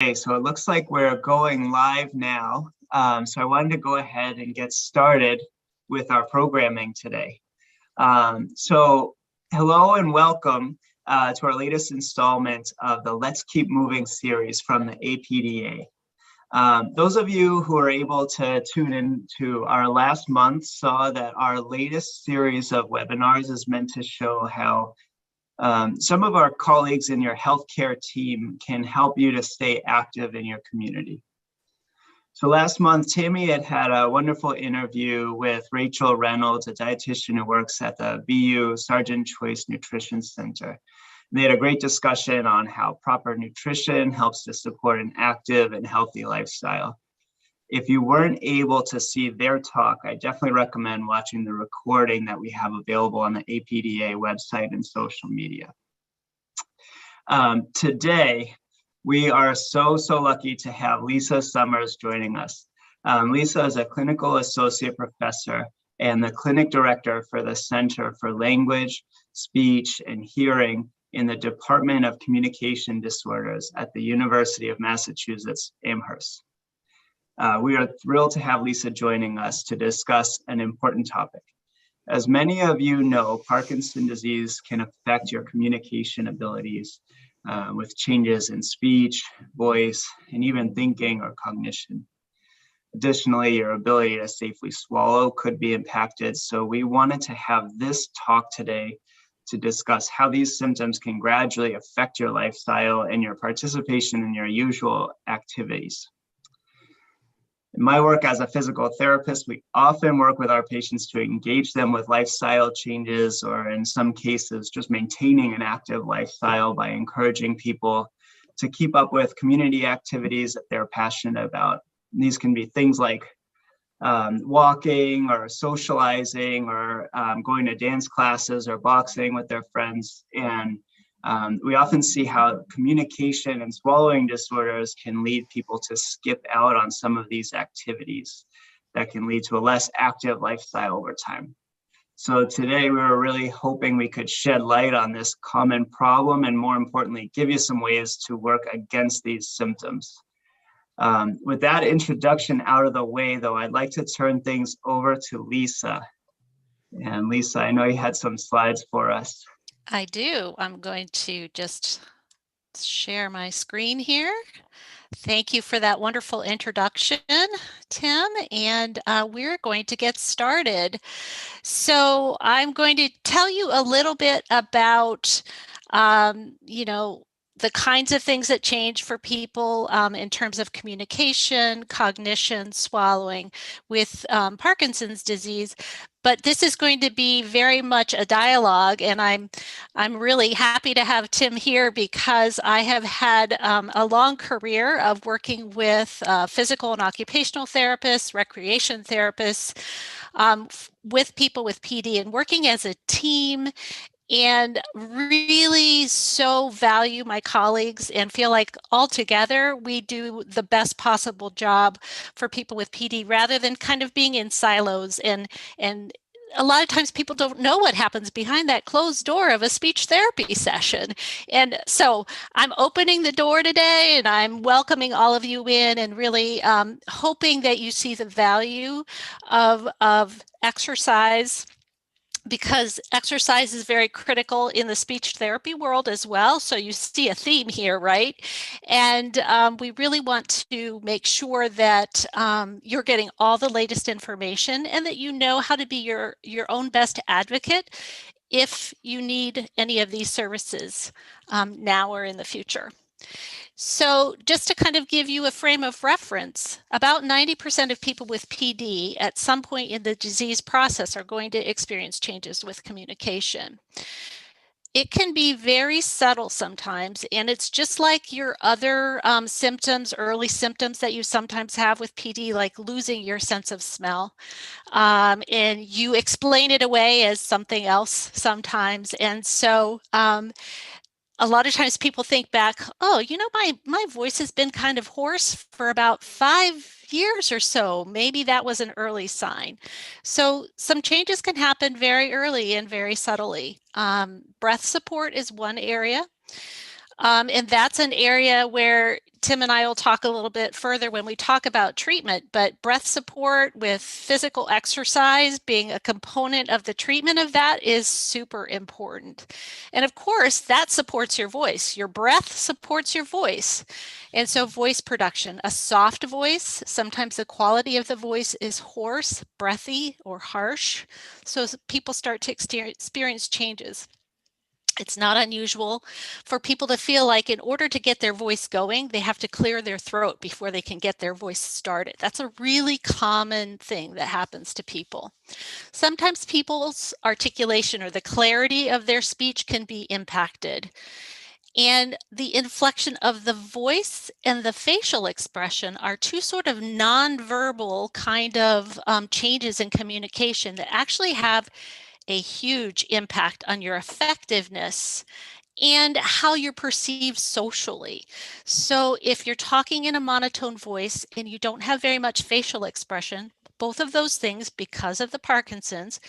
Okay, so it looks like we're going live now. So I wanted to go ahead and get started with our programming today. So hello and welcome to our latest installment of the Let's Keep Moving series from the APDA. Those of you who are able to tune in to our last month saw that our latest series of webinars is meant to show how some of our colleagues in your healthcare team can help you to stay active in your community. So last month, Tammy had a wonderful interview with Rachel Reynolds, a dietitian who works at the BU Sergeant Choice Nutrition Center. They had a great discussion on how proper nutrition helps to support an active and healthy lifestyle. If you weren't able to see their talk, I definitely recommend watching the recording that we have available on the APDA website and social media. Today, we are so lucky to have Lisa Sommers joining us. Lisa is a clinical associate professor and the clinic director for the Center for Language, Speech, and Hearing in the Department of Communication Disorders at the University of Massachusetts, Amherst. We are thrilled to have Lisa joining us to discuss an important topic. As many of you know, Parkinson's disease can affect your communication abilities with changes in speech, voice, and even thinking or cognition. Additionally, your ability to safely swallow could be impacted. So we wanted to have this talk today to discuss how these symptoms can gradually affect your lifestyle and your participation in your usual activities. In my work as a physical therapist, we often work with our patients to engage them with lifestyle changes, or in some cases, just maintaining an active lifestyle by encouraging people to keep up with community activities that they're passionate about. And these can be things like walking or socializing or going to dance classes or boxing with their friends. And we often see how communication and swallowing disorders can lead people to skip out on some of these activities that can lead to a less active lifestyle over time. So today we were really hoping we could shed light on this common problem and, more importantly, give you some ways to work against these symptoms. With that introduction out of the way, though, I'd like to turn things over to Lisa. And Lisa, I know you had some slides for us. I do. I'm going to just share my screen here. Thank you for that wonderful introduction, Tim, and we're going to get started. So I'm going to tell you a little bit about, the kinds of things that change for people in terms of communication, cognition, swallowing with Parkinson's disease. But this is going to be very much a dialogue, and I'm really happy to have Tim here because I have had a long career of working with physical and occupational therapists, recreation therapists, with people with PD and working as a team, and really so value my colleagues and feel like all together we do the best possible job for people with PD rather than kind of being in silos. And a lot of times people don't know what happens behind that closed door of a speech therapy session. And so I'm opening the door today and I'm welcoming all of you in and really hoping that you see the value of exercise, because exercise is very critical in the speech therapy world as well. So you see a theme here, right? And we really want to make sure that you're getting all the latest information and that you know how to be your own best advocate if you need any of these services now or in the future. So just to kind of give you a frame of reference, about 90% of people with PD at some point in the disease process are going to experience changes with communication. It can be very subtle sometimes, and it's just like your other symptoms, early symptoms that you sometimes have with PD, like losing your sense of smell. And you explain it away as something else sometimes. And so a lot of times people think back, oh, my voice has been kind of hoarse for about 5 years or so. Maybe that was an early sign. So some changes can happen very early and very subtly. Breath support is one area. And that's an area where Tim and I will talk a little bit further when we talk about treatment, but breath support with physical exercise being a component of the treatment of that is super important. And of course, that supports your voice. Your breath supports your voice. And so voice production, a soft voice, sometimes the quality of the voice is hoarse, breathy, or harsh. So people start to experience changes. It's not unusual for people to feel like in order to get their voice going, they have to clear their throat before they can get their voice started. That's a really common thing that happens to people. Sometimes people's articulation or the clarity of their speech can be impacted. And the inflection of the voice and the facial expression are two sort of nonverbal kind of changes in communication that actually have a huge impact on your effectiveness and how you're perceived socially. So if you're talking in a monotone voice and you don't have very much facial expression, both of those things, because of the Parkinson's,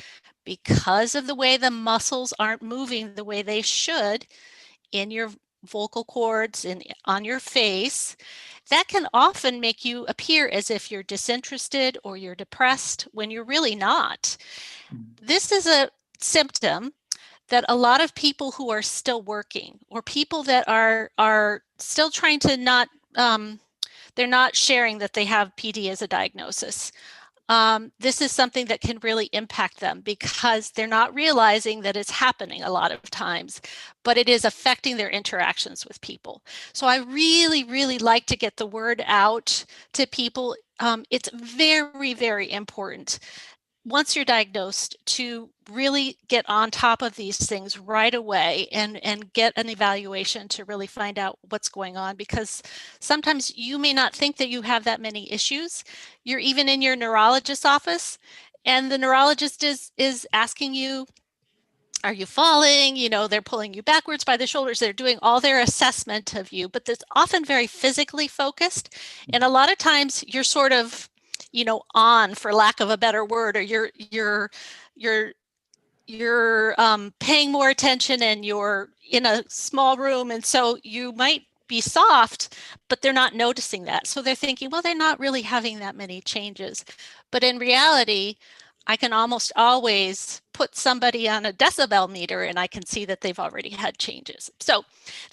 because of the way the muscles aren't moving the way they should in your vocal cords and on your face, that can often make you appear as if you're disinterested or you're depressed when you're really not. This is a symptom that a lot of people who are still working or people that are still trying to not, they're not sharing that they have PD as a diagnosis. This is something that can really impact them because they're not realizing that it's happening a lot of times, but it is affecting their interactions with people. So I really, really like to get the word out to people. It's very, very important once you're diagnosed to really get on top of these things right away and get an evaluation to really find out what's going on, because sometimes you may not think that you have that many issues. You're even in your neurologist's office and the neurologist is asking you, are you falling? You know, they're pulling you backwards by the shoulders. They're doing all their assessment of you, but it's often very physically focused. And a lot of times you're sort of, you know, on, for lack of a better word, or you're paying more attention and you're in a small room. And so you might be soft, but they're not noticing that. So they're thinking, well, they're not really having that many changes. But in reality, I can almost always put somebody on a decibel meter and I can see that they've already had changes. So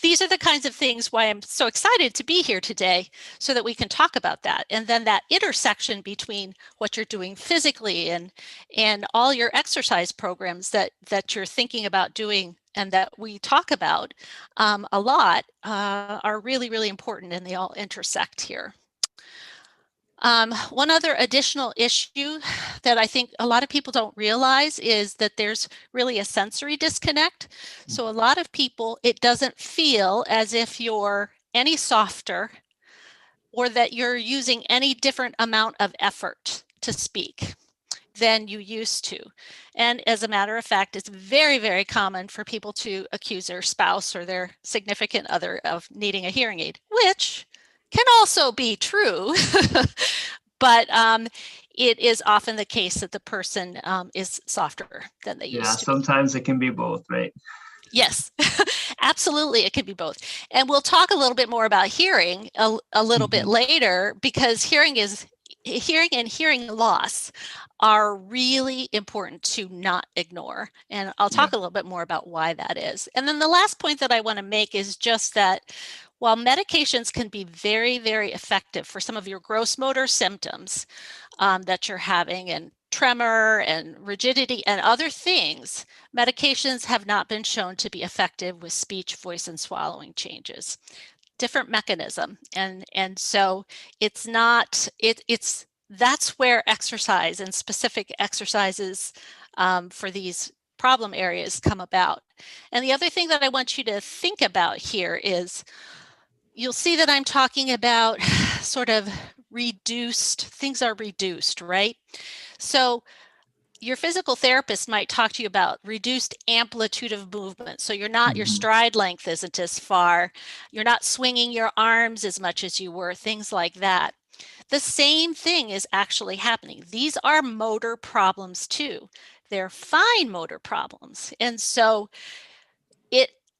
these are the kinds of things why I'm so excited to be here today so that we can talk about that. And then that intersection between what you're doing physically and all your exercise programs that you're thinking about doing and that we talk about a lot are really, really important, and they all intersect here. One other additional issue that I think a lot of people don't realize is that there's really a sensory disconnect. So a lot of people, it doesn't feel as if you're any softer or that you're using any different amount of effort to speak than you used to. And as a matter of fact, it's very, very common for people to accuse their spouse or their significant other of needing a hearing aid, which can also be true. But it is often the case that the person is softer than they used to be. Sometimes it can be both, right? Yes, absolutely. It could be both. And we'll talk a little bit more about hearing a little bit later, because hearing and hearing loss are really important to not ignore. And I'll talk a little bit more about why that is. And then the last point that I want to make is just that while medications can be very, very effective for some of your gross motor symptoms that you're having, and tremor and rigidity and other things, medications have not been shown to be effective with speech, voice, and swallowing changes. Different mechanism. And so it's not, that's where exercise and specific exercises for these problem areas come about. And the other thing that I want you to think about here is, you'll see that I'm talking about sort of reduced, things are reduced, right? So your physical therapist might talk to you about reduced amplitude of movement. So you're not, your stride length isn't as far. You're not swinging your arms as much as you were, things like that. The same thing is actually happening. These are motor problems too. They're fine motor problems. And so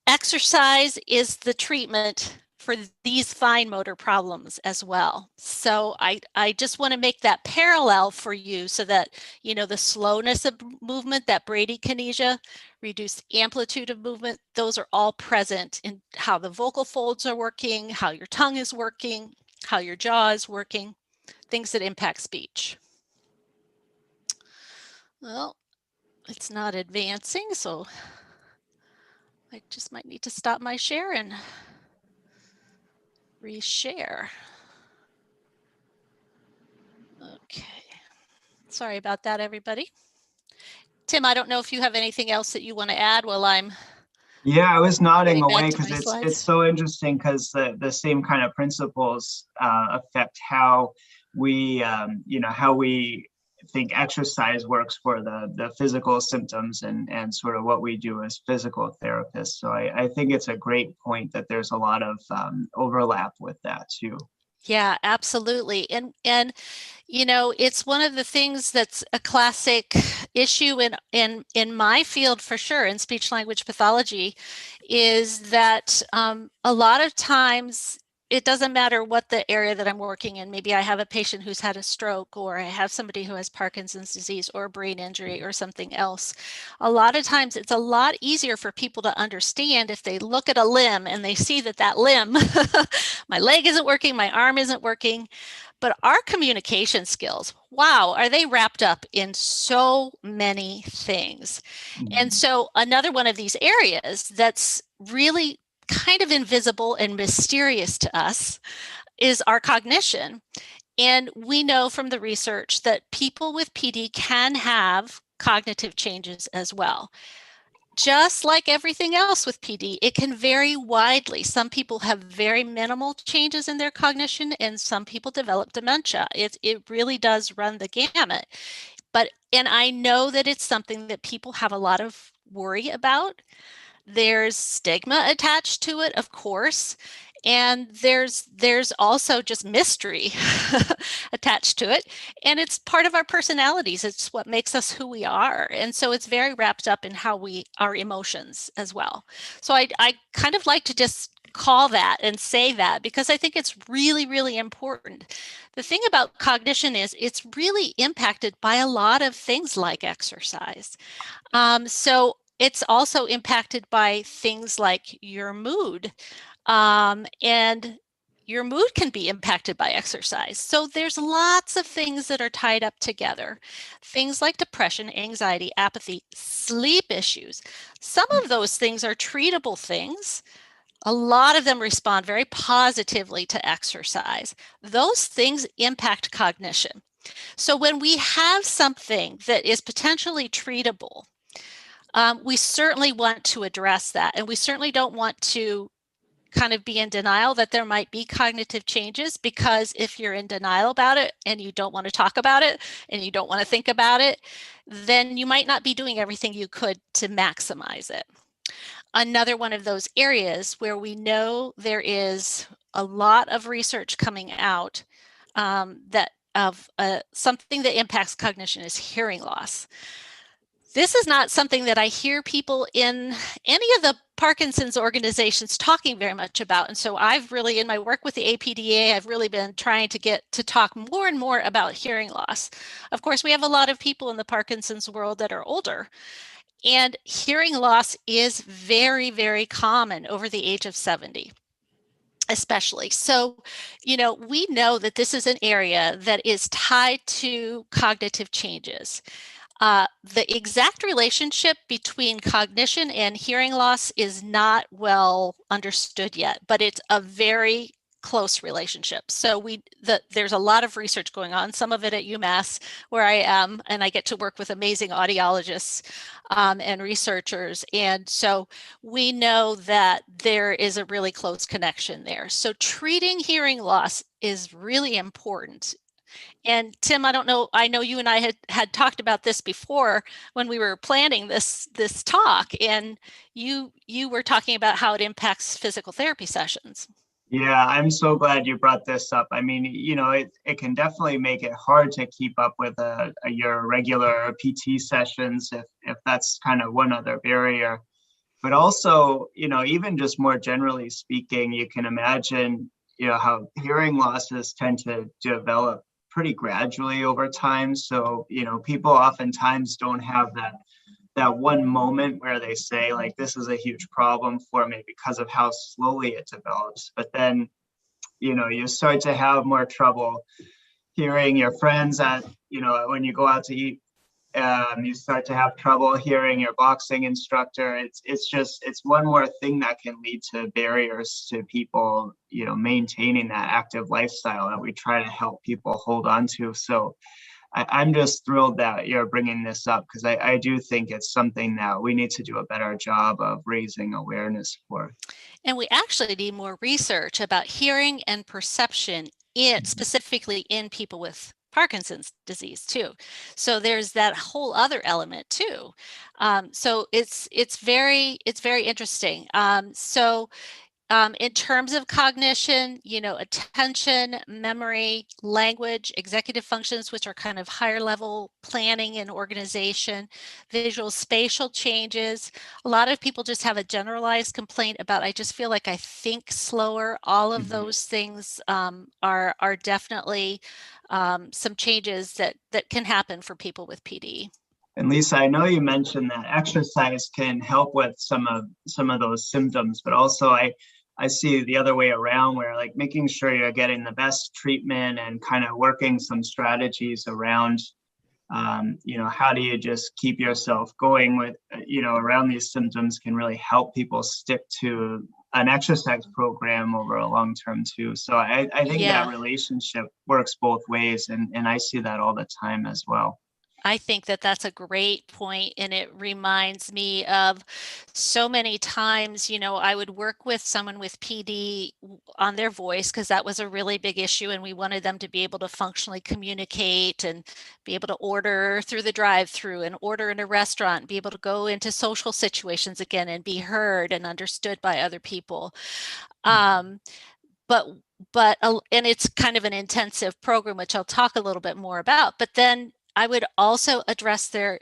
exercise is the treatment for these fine motor problems as well. So I just want to make that parallel for you so that, you know, the slowness of movement, that bradykinesia, reduced amplitude of movement, those are all present in how the vocal folds are working, how your tongue is working, how your jaw is working, things that impact speech. Well, it's not advancing, so I just might need to stop my share and reshare. Okay. Sorry about that, everybody. Tim, I don't know if you have anything else that you want to add while I'm Yeah, I was nodding getting back away to because my it's slides. so interesting because the same kind of principles affect how we how we think exercise works for the physical symptoms and sort of what we do as physical therapists. So I think it's a great point that there's a lot of overlap with that too. Yeah, absolutely. And you know, it's one of the things that's a classic issue in my field for sure, in speech language pathology, is that a lot of times it doesn't matter what the area that I'm working in. Maybe I have a patient who's had a stroke, or I have somebody who has Parkinson's disease or a brain injury or something else. A lot of times it's a lot easier for people to understand if they look at a limb and they see that that limb, my leg isn't working, my arm isn't working. But our communication skills, wow, are they wrapped up in so many things? And so another one of these areas that's really kind of invisible and mysterious to us is our cognition. And we know from the research that people with PD can have cognitive changes as well. Just like everything else with PD, it can vary widely. Some people have very minimal changes in their cognition, and some people develop dementia. It really does run the gamut. And I know that it's something that people have a lot of worry about. There's stigma attached to it, of course, and there's also just mystery attached to it, and it's part of our personalities. It's what makes us who we are, and so it's very wrapped up in how our emotions as well. So I kind of like to just call that and say that because I think it's really, really important. The thing about cognition is it's really impacted by a lot of things like exercise. So it's also impacted by things like your mood. And your mood can be impacted by exercise. So there's lots of things that are tied up together. Things like depression, anxiety, apathy, sleep issues. Some of those things are treatable things. A lot of them respond very positively to exercise. Those things impact cognition. So when we have something that is potentially treatable, we certainly want to address that. And we certainly don't want to kind of be in denial that there might be cognitive changes, because if you're in denial about it and you don't want to talk about it and you don't want to think about it, then you might not be doing everything you could to maximize it. Another one of those areas where we know there is a lot of research coming out that of something that impacts cognition is hearing loss. This is not something that I hear people in any of the Parkinson's organizations talking very much about. And so I've really, in my work with the APDA, I've really been trying to get to talk more and more about hearing loss. Of course, we have a lot of people in the Parkinson's world that are older, and hearing loss is very, very common over the age of 70. Especially. So, you know, we know that this is an area that is tied to cognitive changes. The exact relationship between cognition and hearing loss is not well understood yet, but it's a very close relationship. So there's a lot of research going on, some of it at UMass where I am, and I get to work with amazing audiologists and researchers. And so we know that there is a really close connection there. So treating hearing loss is really important. And Tim, I don't know, I know you and I had talked about this before when we were planning this talk, and you were talking about how it impacts physical therapy sessions. Yeah, I'm so glad you brought this up. I mean, you know, it can definitely make it hard to keep up with your regular PT sessions if that's kind of one other barrier. But also, even just more generally speaking, you can imagine, how hearing losses tend to develop pretty gradually over time. So, people oftentimes don't have that one moment where they say, like, this is a huge problem for me because of how slowly it develops. But then, you start to have more trouble hearing your friends when you go out to eat. You start to have trouble hearing your boxing instructor. It's one more thing that can lead to barriers to people, maintaining that active lifestyle that we try to help people hold on to. So I'm just thrilled that you're bringing this up, because I do think it's something that we need to do a better job of raising awareness for. And we actually need more research about hearing and perception specifically in people with Parkinson's disease too. So there's that whole other element too. So it's very interesting. In terms of cognition, attention, memory, language, executive functions, which are kind of higher level planning and organization, visual spatial changes. A lot of people just have a generalized complaint about, I just feel like I think slower. All of those things are definitely some changes that can happen for people with PD. And Lisa, I know you mentioned that exercise can help with some of those symptoms, but also I see the other way around, where, like, making sure you're getting the best treatment and kind of working some strategies around, how do you just keep yourself going with, around these symptoms, can really help people stick to an exercise program over a long term too. So I think that relationship works both ways, and I see that all the time as well. I think that that's a great point, and it reminds me of so many times, I would work with someone with PD on their voice, because that was a really big issue, and we wanted them to be able to functionally communicate and be able to order through the drive-through and order in a restaurant, and be able to go into social situations again and be heard and understood by other people. But and it's kind of an intensive program, which I'll talk a little bit more about. But then I would also address the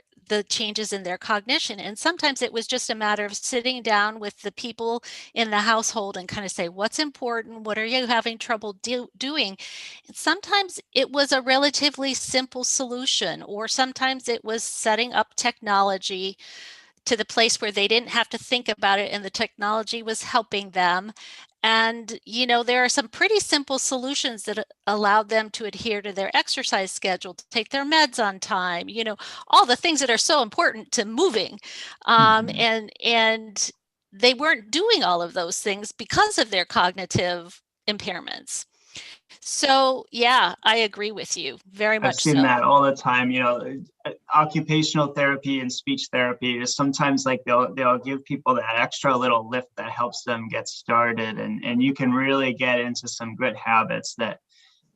changes in their cognition. And sometimes it was just a matter of sitting down with the people in the household and kind of say, what's important? What are you having trouble doing? And sometimes it was a relatively simple solution, or sometimes it was setting up technology to the place where they didn't have to think about it and the technology was helping them. And, there are some pretty simple solutions that allowed them to adhere to their exercise schedule, to take their meds on time, all the things that are so important to moving. And they weren't doing all of those things because of their cognitive impairments. So, yeah, I agree with you very much. I've seen that all the time. Occupational therapy and speech therapy is sometimes, like, they'll give people that extra little lift that helps them get started, and you can really get into some good habits that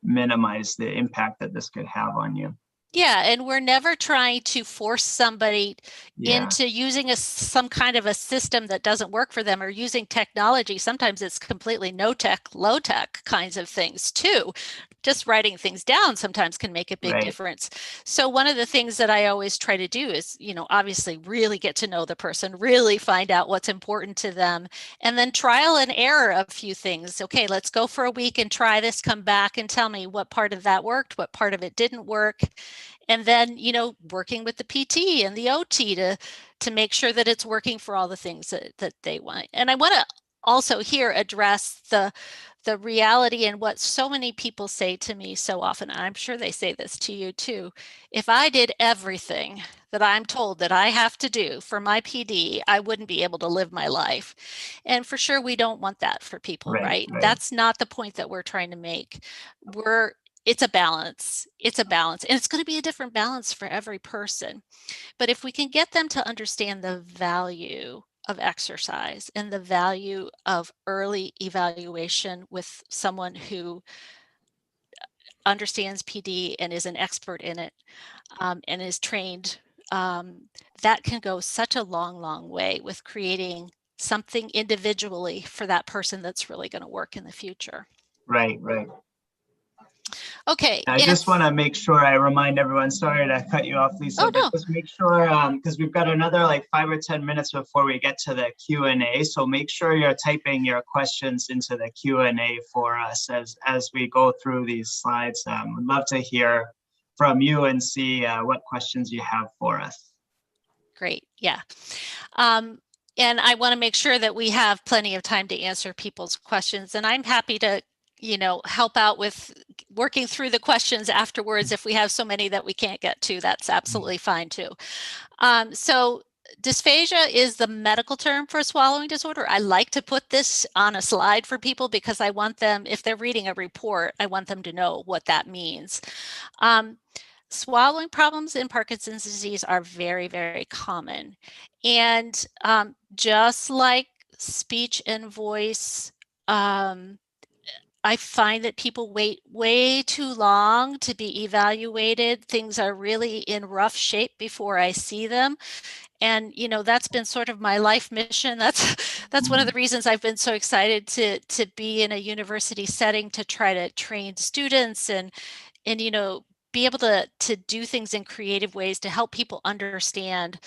minimize the impact that this could have on you. Yeah, and we're never trying to force somebody into using some kind of a system that doesn't work for them, or using technology. Sometimes it's completely no tech, low tech kinds of things too. Just writing things down sometimes can make a big difference. So one of the things that I always try to do is, obviously really get to know the person, really find out what's important to them, and then trial and error a few things. Okay, let's go for a week and try this, come back and tell me what part of that worked, what part of it didn't work. And then, working with the PT and the OT to make sure that it's working for all the things that they want. And I want to also here address the reality and what so many people say to me so often. I'm sure they say this to you too. If I did everything that I'm told that I have to do for my PD, I wouldn't be able to live my life. And for sure, we don't want that for people, right? That's not the point that we're trying to make. It's a balance. It's a balance. And it's going to be a different balance for every person. But if we can get them to understand the value of exercise and the value of early evaluation with someone who understands PD and is an expert in it, and is trained, that can go such a long, long way with creating something individually for that person that's really going to work in the future. Right. Okay. I just want to make sure I remind everyone, sorry to cut you off, Lisa, Oh, but no. just make sure, because we've got another like 5 or 10 minutes before we get to the Q&A. So make sure you're typing your questions into the Q&A for us as we go through these slides. We'd love to hear from you and see what questions you have for us. Great. Yeah. And I want to make sure that we have plenty of time to answer people's questions. And I'm happy to, help out with working through the questions afterwards. If we have so many that we can't get to, that's absolutely fine too. So dysphagia is the medical term for a swallowing disorder. I like to put this on a slide for people because I want them, if they're reading a report, I want them to know what that means. Swallowing problems in Parkinson's disease are very, very common. And just like speech and voice, I find that people wait way too long to be evaluated. Things are really in rough shape before I see them. And that's been sort of my life mission. That's one of the reasons I've been so excited to be in a university setting to try to train students and be able to do things in creative ways to help people understand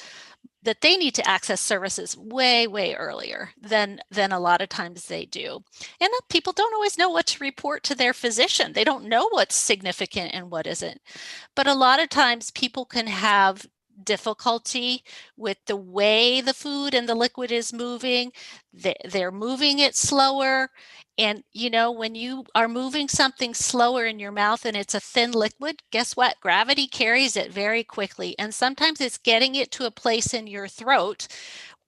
that they need to access services way, way earlier than a lot of times they do. And that people don't always know what to report to their physician. They don't know what's significant and what isn't. But a lot of times people can have difficulty with the way the food and the liquid is moving. They're moving it slower. And when you are moving something slower in your mouth and it's a thin liquid, guess what? Gravity carries it very quickly. And sometimes it's getting it to a place in your throat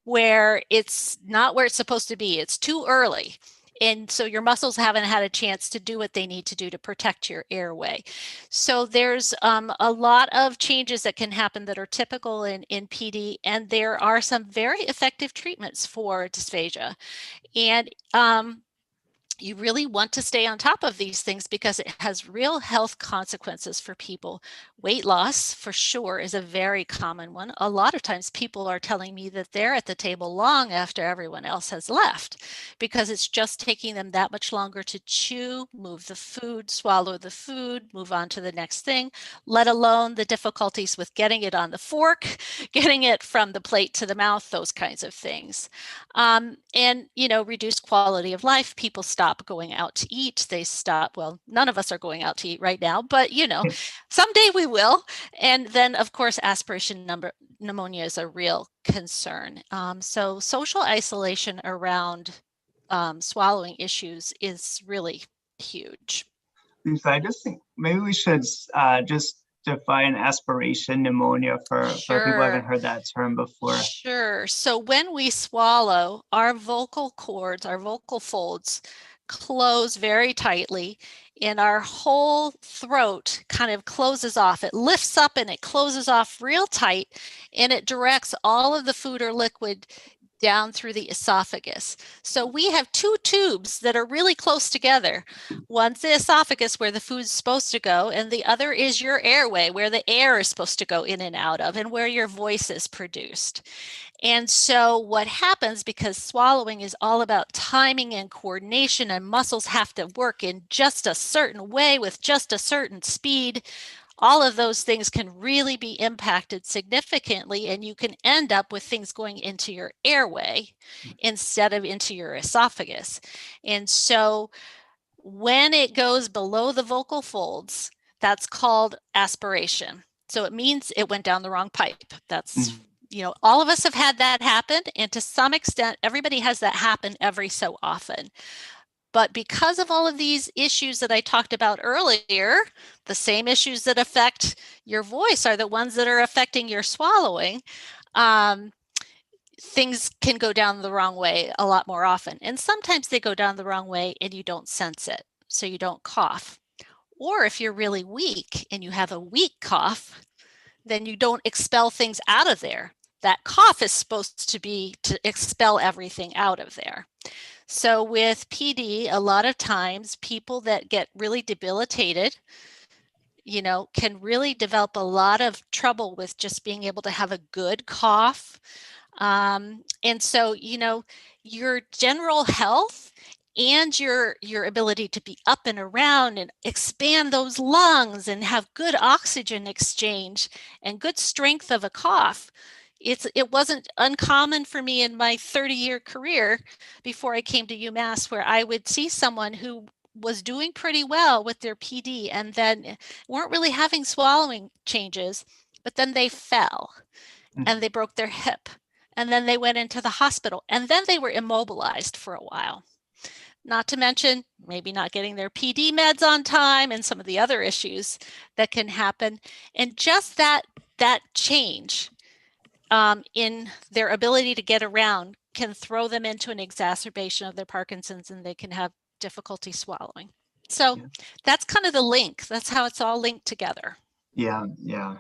where it's not where it's supposed to be. It's too early. And so your muscles haven't had a chance to do what they need to do to protect your airway. So there's a lot of changes that can happen that are typical in PD, and there are some very effective treatments for dysphagia. And you really want to stay on top of these things because it has real health consequences for people. Weight loss, for sure, is a very common one. A lot of times people are telling me that they're at the table long after everyone else has left because it's just taking them that much longer to chew, move the food, swallow the food, move on to the next thing, let alone the difficulties with getting it on the fork, getting it from the plate to the mouth, those kinds of things. And, reduced quality of life. People stop going out to eat. They stop, well, none of us are going out to eat right now, but, someday we will. And then, of course, aspiration pneumonia is a real concern. So social isolation around swallowing issues is really huge. Lisa, I just think maybe we should just define aspiration pneumonia for people who haven't heard that term before. Sure. So when we swallow, our vocal cords, our vocal folds close very tightly, and our whole throat kind of closes off. It lifts up and it closes off real tight, and it directs all of the food or liquid down through the esophagus. So we have two tubes that are really close together. One's the esophagus where the food's supposed to go, and the other is your airway where the air is supposed to go in and out of and where your voice is produced. And so what happens, because swallowing is all about timing and coordination, and muscles have to work in just a certain way with just a certain speed, all of those things can really be impacted significantly, and you can end up with things going into your airway instead of into your esophagus. And so when it goes below the vocal folds, that's called aspiration. So it means it went down the wrong pipe. That's all of us have had that happen, and to some extent, everybody has that happen every so often. But because of all of these issues that I talked about earlier, the same issues that affect your voice are the ones that are affecting your swallowing. Things can go down the wrong way a lot more often. And sometimes they go down the wrong way and you don't sense it, so you don't cough. Or if you're really weak and you have a weak cough, then you don't expel things out of there. That cough is supposed to be to expel everything out of there. So with PD, a lot of times people that get really debilitated, can really develop a lot of trouble with just being able to have a good cough. And so, your general health and your ability to be up and around and expand those lungs and have good oxygen exchange and good strength of a cough. It wasn't uncommon for me in my 30-year career before I came to UMass, where I would see someone who was doing pretty well with their PD and then weren't really having swallowing changes, but then they fell and they broke their hip, and then they went into the hospital, and then they were immobilized for a while. Not to mention maybe not getting their PD meds on time and some of the other issues that can happen. And just that change in their ability to get around can throw them into an exacerbation of their Parkinson's, and they can have difficulty swallowing. So that's kind of the link. That's how it's all linked together. Yeah, yeah.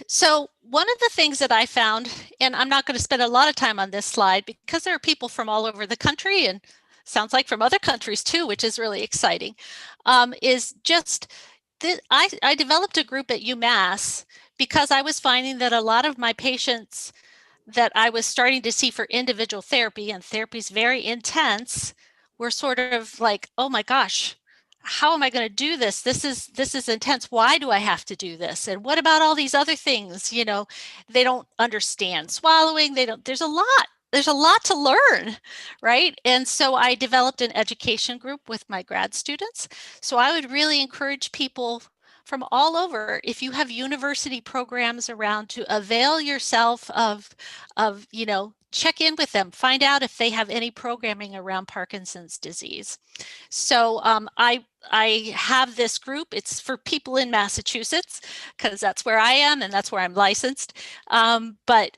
So one of the things that I found, and I'm not going to spend a lot of time on this slide because there are people from all over the country and sounds like from other countries too, which is really exciting, is just that I developed a group at UMass because I was finding that a lot of my patients that I was starting to see for individual therapy, and therapy is very intense, were sort of like, oh my gosh, how am I going to do this? This is intense. Why do I have to do this? And what about all these other things? You know, they don't understand swallowing. There's a lot to learn, right? And so I developed an education group with my grad students. So I would really encourage people from all over, if you have university programs around, to avail yourself of check in with them, find out if they have any programming around Parkinson's disease. So I have this group. It's for people in Massachusetts because that's where I am and that's where I'm licensed. But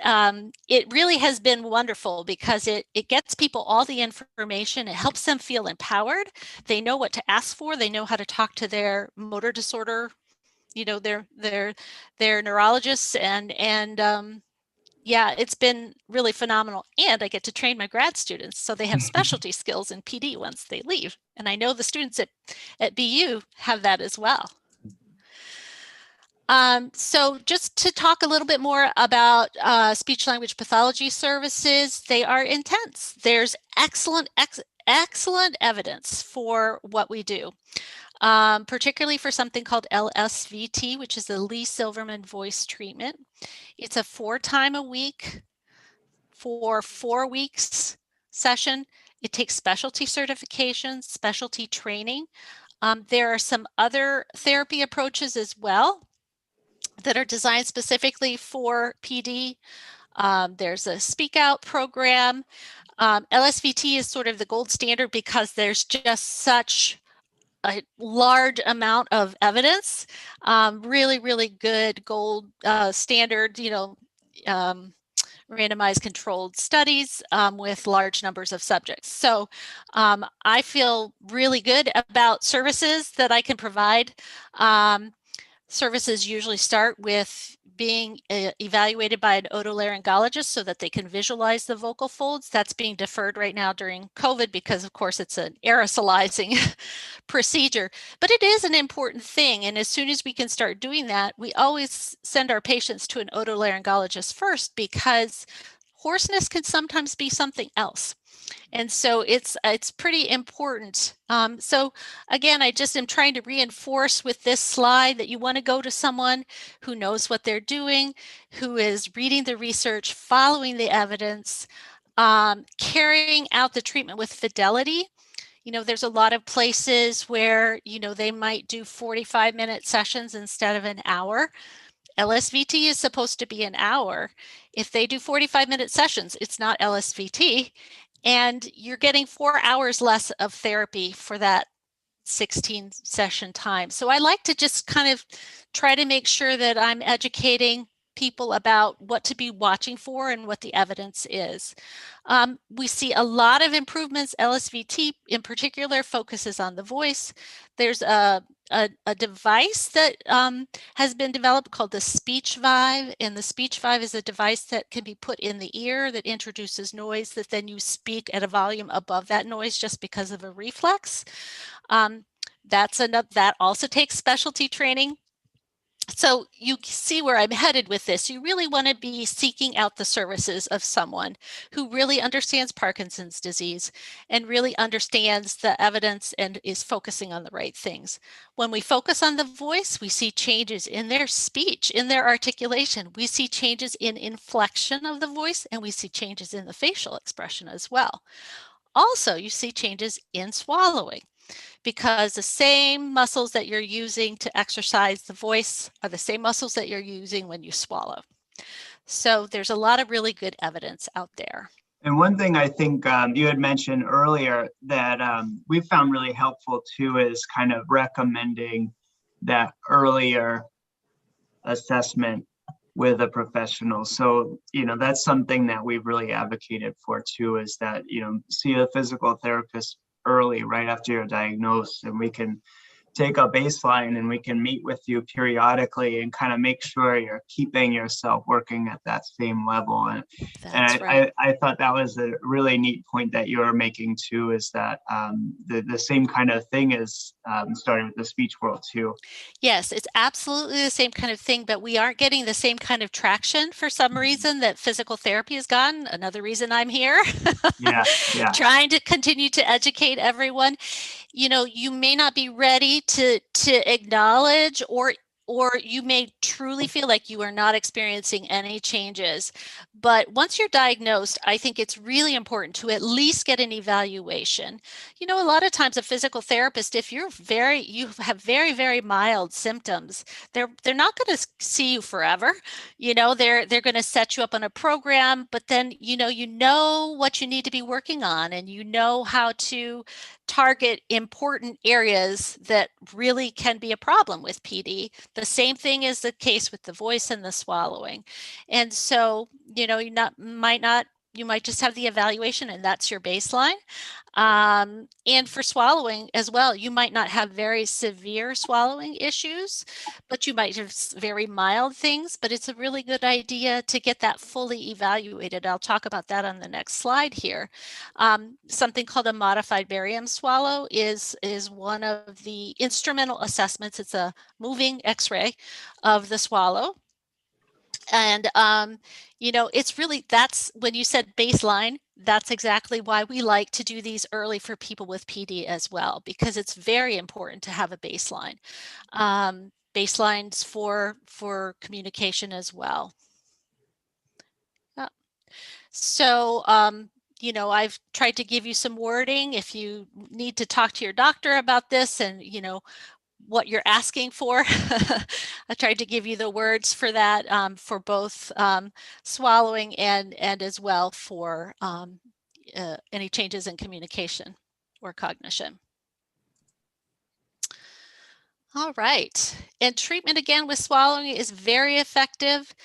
it really has been wonderful because it gets people all the information. It helps them feel empowered. They know what to ask for. They know how to talk to their motor disorder, their neurologists, and yeah, it's been really phenomenal. And I get to train my grad students so they have specialty skills in PD once they leave. And I know the students at BU have that as well. So just to talk a little bit more about speech language pathology services, they are intense. There's excellent evidence for what we do. Particularly for something called LSVT, which is the Lee Silverman voice treatment. It's a 4 times a week for 4 weeks session. It takes specialty certifications, specialty training. There are some other therapy approaches as well that are designed specifically for PD. There's a speak out program. LSVT is sort of the gold standard because there's just such a large amount of evidence, really good gold standard, randomized controlled studies with large numbers of subjects. So I feel really good about services that I can provide. Services usually start with being evaluated by an otolaryngologist so that they can visualize the vocal folds. That's being deferred right now during COVID because, of course, it's an aerosolizing procedure. But it is an important thing. And as soon as we can start doing that, we always send our patients to an otolaryngologist first because hoarseness can sometimes be something else. And so it's pretty important. So again, I just am trying to reinforce with this slide that you want to go to someone who knows what they're doing, who is reading the research, following the evidence, carrying out the treatment with fidelity. There's a lot of places where, they might do 45-minute sessions instead of an hour. LSVT is supposed to be an hour. If they do 45-minute sessions, it's not LSVT. And you're getting 4 hours less of therapy for that 16 session time. So I like to just kind of try to make sure that I'm educating people about what to be watching for and what the evidence is. We see a lot of improvements. LSVT in particular focuses on the voice. There's a device that has been developed called the Speech Vive, and the Speech Vive is a device that can be put in the ear that introduces noise that then you speak at a volume above that noise just because of a reflex. That also takes specialty training. So you see where I'm headed with this. You really want to be seeking out the services of someone who really understands Parkinson's disease and really understands the evidence and is focusing on the right things. When we focus on the voice, we see changes in their speech, in their articulation. We see changes in inflection of the voice, and we see changes in the facial expression as well. Also, you see changes in swallowing, because the same muscles that you're using to exercise the voice are the same muscles that you're using when you swallow. So there's a lot of really good evidence out there. And one thing I think you had mentioned earlier that we found really helpful too is kind of recommending that earlier assessment with a professional. So, that's something that we've really advocated for too, is that, see a physical therapist early, right after you're diagnosed, and we can take a baseline and we can meet with you periodically and kind of make sure you're keeping yourself working at that same level. And Right. I thought that was a really neat point that you're making too, is that the same kind of thing is starting with the speech world too. Yes, it's absolutely the same kind of thing, but we aren't getting the same kind of traction for some reason that physical therapy has gotten. Another reason I'm here, Yeah, yeah. trying to continue to educate everyone. You may not be ready to acknowledge, or you may truly feel like you are not experiencing any changes. But once you're diagnosed, I think it's really important to at least get an evaluation. A lot of times a physical therapist, if you have very, very mild symptoms, they're not going to see you forever. They're going to set you up on a program, but then you know what you need to be working on, and you know how to target important areas that really can be a problem with PD. The same thing is the case with the voice and the swallowing. And so, you might just have the evaluation and that's your baseline. And for swallowing as well, you might not have very severe swallowing issues, but you might have very mild things, but it's a really good idea to get that fully evaluated. I'll talk about that on the next slide here. Something called a modified barium swallow is one of the instrumental assessments. It's a moving x-ray of the swallow. And, it's really, that's when you said baseline, that's exactly why we like to do these early for people with PD as well, because it's very important to have a baseline. Baselines for communication as well. So, I've tried to give you some wording if you need to talk to your doctor about this and, what you're asking for. I tried to give you the words for that, for both swallowing and as well for any changes in communication or cognition. All right. And treatment again with swallowing is very effective.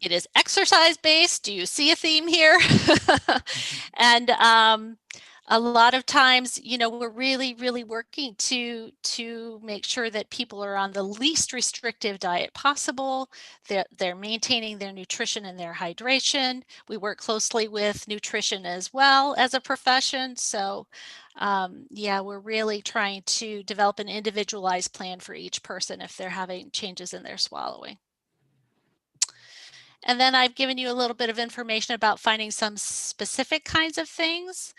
It is exercise-based. Do you see a theme here? And a lot of times, we're really, really working to make sure that people are on the least restrictive diet possible. They're maintaining their nutrition and their hydration. We work closely with nutrition as well as a profession. So, yeah, we're really trying to develop an individualized plan for each person if they're having changes in their swallowing. And then I've given you a little bit of information about finding some specific kinds of things.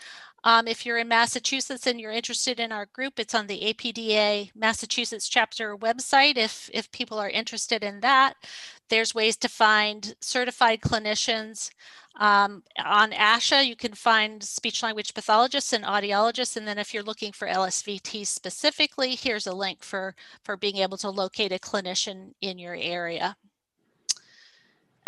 If you're in Massachusetts and you're interested in our group, it's on the APDA Massachusetts chapter website. If people are interested in that, there's ways to find certified clinicians. On ASHA, you can find speech language pathologists and audiologists. And then if you're looking for LSVT specifically, here's a link for being able to locate a clinician in your area.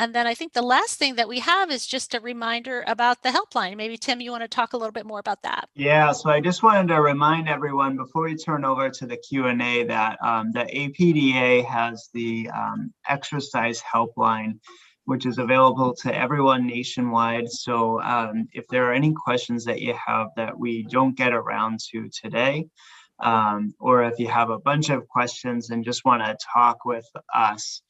And then I think the last thing that we have is just a reminder about the helpline. Maybe Tim, you want to talk a little bit more about that? Yeah, so I just wanted to remind everyone before we turn over to the Q&A that the APDA has the exercise helpline, which is available to everyone nationwide. So if there are any questions that you have that we don't get around to today, or if you have a bunch of questions and just want to talk with us,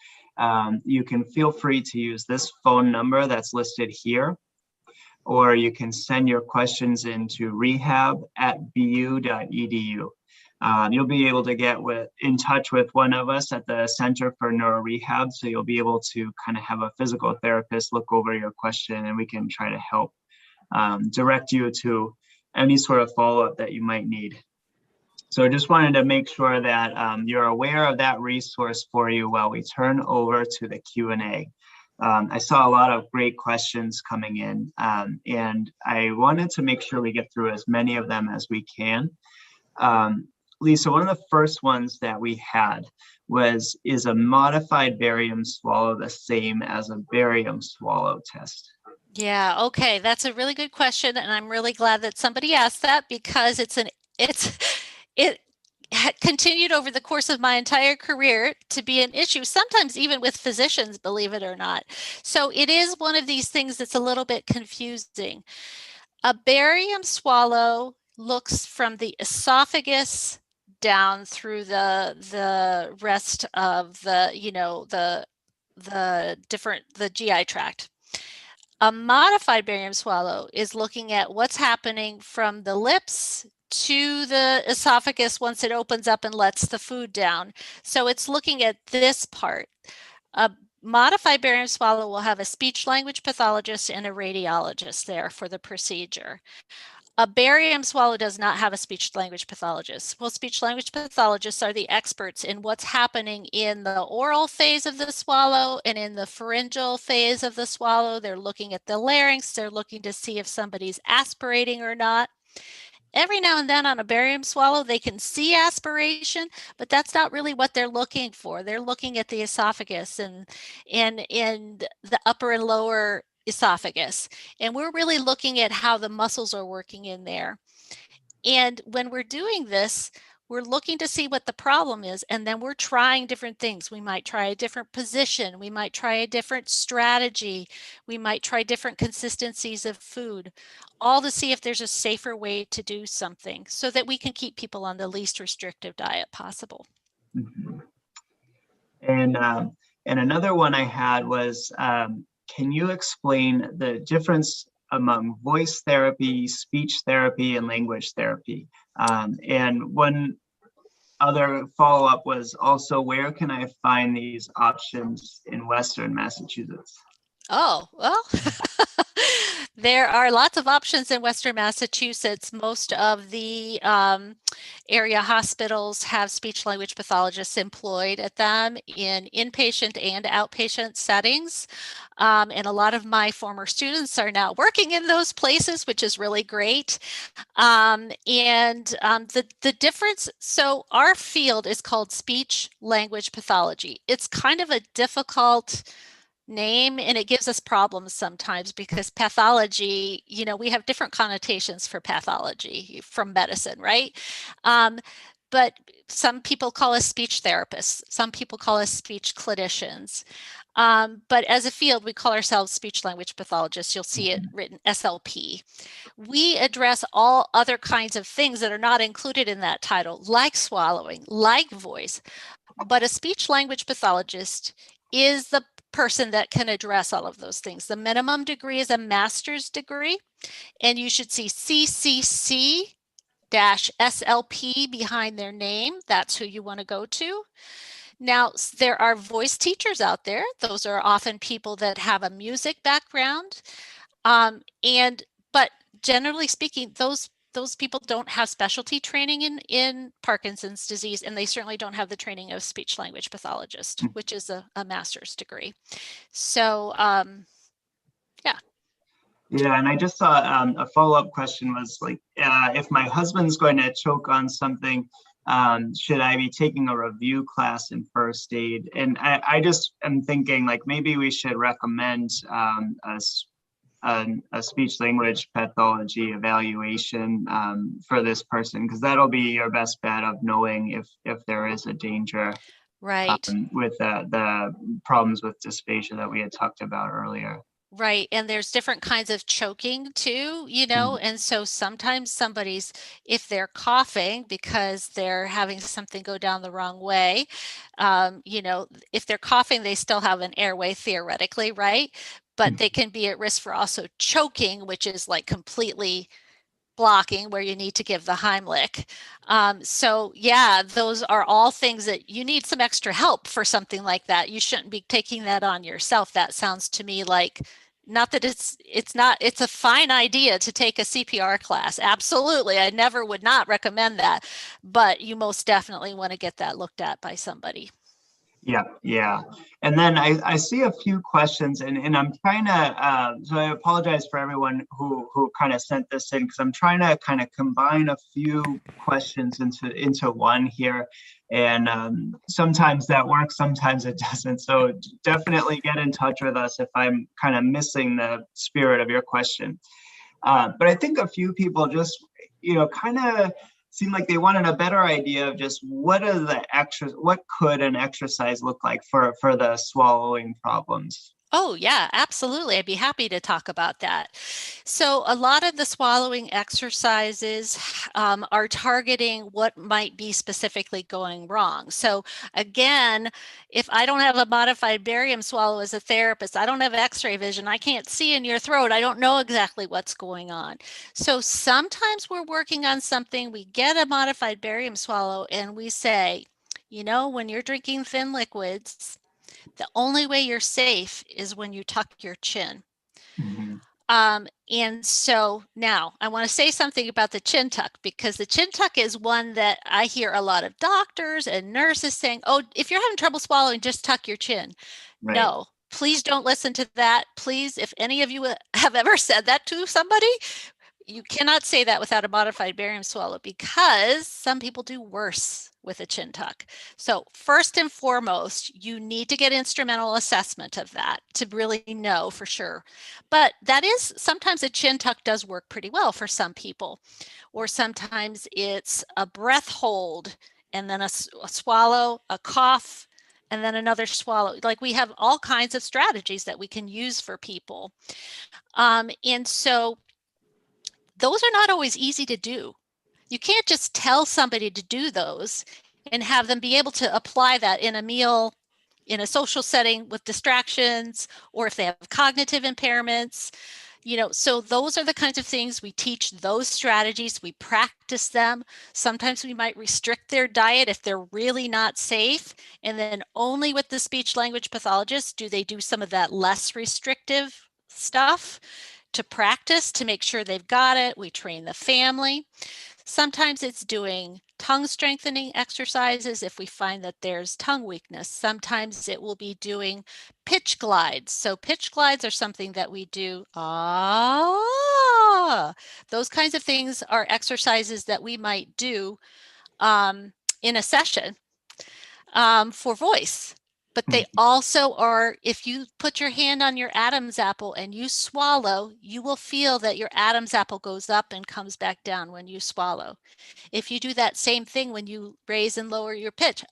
you can feel free to use this phone number that's listed here, or you can send your questions into rehab@bu.edu. You'll be able to get in touch with one of us at the Center for Neuro Rehab, so you'll be able to kind of have a physical therapist look over your question, and we can try to help direct you to any sort of follow-up that you might need. So I just wanted to make sure that you're aware of that resource for you while we turn over to the Q&A. I saw a lot of great questions coming in, and I wanted to make sure we get through as many of them as we can. Lisa, one of the first ones that we had was, is a modified barium swallow the same as a barium swallow test? Yeah, okay, that's a really good question, and I'm really glad that somebody asked that, because it continued over the course of my entire career to be an issue, sometimes even with physicians, believe it or not. So it is one of these things that's a little bit confusing. A barium swallow looks from the esophagus down through the rest of the, the GI tract. A modified barium swallow is looking at what's happening from the lips to the esophagus once it opens up and lets the food down. So it's looking at this part. A modified barium swallow will have a speech language pathologist and a radiologist there for the procedure. A barium swallow does not have a speech language pathologist. Well, speech language pathologists are the experts in what's happening in the oral phase of the swallow and in the pharyngeal phase of the swallow. They're looking at the larynx. They're looking to see if somebody's aspirating or not. Every now and then on a barium swallow, they can see aspiration, but that's not really what they're looking for. They're looking at the esophagus and in the upper and lower esophagus. And we're really looking at how the muscles are working in there. And when we're doing this, we're looking to see what the problem is, and then we're trying different things. We might try a different position. We might try a different strategy. We might try different consistencies of food, all to see if there's a safer way to do something so that we can keep people on the least restrictive diet possible. Mm-hmm. And another one I had was, can you explain the difference among voice therapy, speech therapy, and language therapy? And one other follow-up was also, where can I find these options in Western Massachusetts? Oh, well, there are lots of options in Western Massachusetts. Most of the area hospitals have speech language pathologists employed at them in inpatient and outpatient settings. And a lot of my former students are now working in those places, which is really great. The difference, so our field is called speech language pathology. It's kind of a difficult name, and it gives us problems sometimes because pathology, we have different connotations for pathology from medicine, right? But some people call us speech therapists. Some people call us speech clinicians. But as a field, we call ourselves speech language pathologists. You'll see it written SLP. We address all other kinds of things that are not included in that title, like swallowing, like voice. But a speech language pathologist is the person that can address all of those things. The minimum degree is a master's degree, and you should see CCC-SLP behind their name. That's who you want to go to. Now, there are voice teachers out there. Those are often people that have a music background. But generally speaking, those people don't have specialty training in Parkinson's disease, and they certainly don't have the training of speech language pathologist, which is a master's degree. So, yeah. Yeah, and I just saw a follow-up question was like, if my husband's going to choke on something, should I be taking a review class in first aid? And I just am thinking like maybe we should recommend a speech language pathology evaluation for this person, because that'll be your best bet of knowing if there is a danger, right, with the problems with dysphagia that we had talked about earlier. Right. And there's different kinds of choking too, and so sometimes if they're coughing because they're having something go down the wrong way, if they're coughing, they still have an airway theoretically, right? but they can be at risk for also choking, which is like completely blocking, where you need to give the Heimlich. So yeah, those are all things that you need some extra help for something like that. You shouldn't be taking that on yourself. That sounds to me like, not that it's a fine idea to take a CPR class. Absolutely. I never would not recommend that, but you most definitely want to get that looked at by somebody. Yeah, yeah. And then I see a few questions, and I'm trying to, so I apologize for everyone who kind of sent this in, because I'm trying to kind of combine a few questions into one here. And sometimes that works, sometimes it doesn't. So definitely get in touch with us if I'm kind of missing the spirit of your question. But I think a few people just, kind of seemed like they wanted a better idea of just what could an exercise look like for the swallowing problems. Oh, yeah, absolutely. I'd be happy to talk about that. So, a lot of the swallowing exercises are targeting what might be specifically going wrong. So, again, if I don't have a modified barium swallow as a therapist, I don't have x-ray vision, I can't see in your throat, I don't know exactly what's going on. So, sometimes we're working on something, we get a modified barium swallow, and we say, when you're drinking thin liquids, the only way you're safe is when you tuck your chin. Mm-hmm. And so now I want to say something about the chin tuck, because the chin tuck is one that I hear a lot of doctors and nurses saying, oh, if you're having trouble swallowing, just tuck your chin. Right. No, please don't listen to that. Please, if any of you have ever said that to somebody, you cannot say that without a modified barium swallow, because some people do worse with a chin tuck. So first and foremost, you need to get instrumental assessment of that to really know for sure. But that is, sometimes a chin tuck does work pretty well for some people, or sometimes it's a breath hold and then a swallow, a cough, and then another swallow. Like, we have all kinds of strategies that we can use for people. And so those are not always easy to do. You can't just tell somebody to do those and have them be able to apply that in a meal, in a social setting with distractions, or if they have cognitive impairments. So those are the kinds of things we teach, those strategies, we practice them. Sometimes we might restrict their diet if they're really not safe. And then only with the speech language pathologist do they do some of that less restrictive stuff to practice to make sure they've got it. We train the family. Sometimes it's doing tongue strengthening exercises if we find that there's tongue weakness. Sometimes it will be doing pitch glides. So pitch glides are something that we do. Those kinds of things are exercises that we might do in a session for voice. But they also are, if you put your hand on your Adam's apple and you swallow, you will feel that your Adam's apple goes up and comes back down when you swallow. If you do that same thing when you raise and lower your pitch,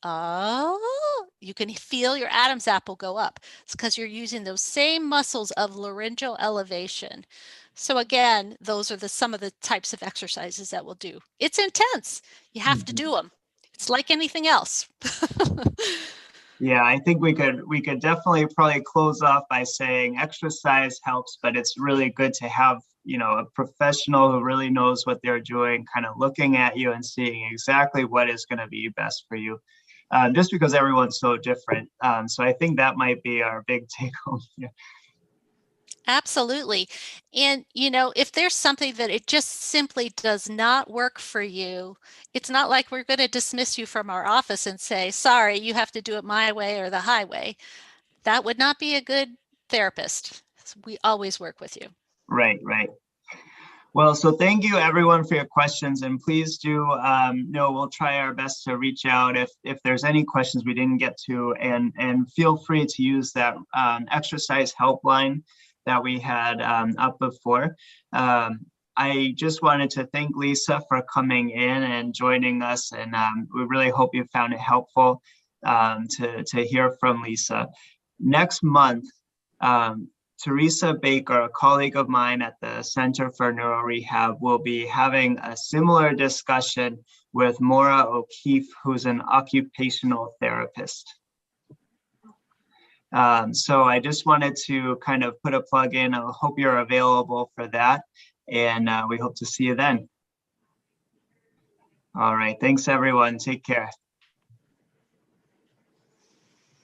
you can feel your Adam's apple go up. It's because you're using those same muscles of laryngeal elevation. So again, those are some of the types of exercises that we'll do. It's intense. You have to do them. It's like anything else. Yeah, I think we could definitely probably close off by saying exercise helps, but it's really good to have, a professional who really knows what they're doing, kind of looking at you and seeing exactly what is going to be best for you, just because everyone's so different. So I think that might be our big take home here. Absolutely. And, if there's something that it just simply does not work for you, it's not like we're going to dismiss you from our office and say, sorry, you have to do it my way or the highway. That would not be a good therapist. We always work with you. Right, right. Well, so thank you everyone for your questions, and please do we'll try our best to reach out if there's any questions we didn't get to, and feel free to use that exercise helpline that we had up before. I just wanted to thank Lisa for coming in and joining us, and we really hope you found it helpful to hear from Lisa. Next month, Teresa Baker, a colleague of mine at the Center for Neuro Rehab, will be having a similar discussion with Maura O'Keefe, who's an occupational therapist. So I just wanted to kind of put a plug in. I hope you're available for that, and we hope to see you then. All right, thanks everyone. Take care.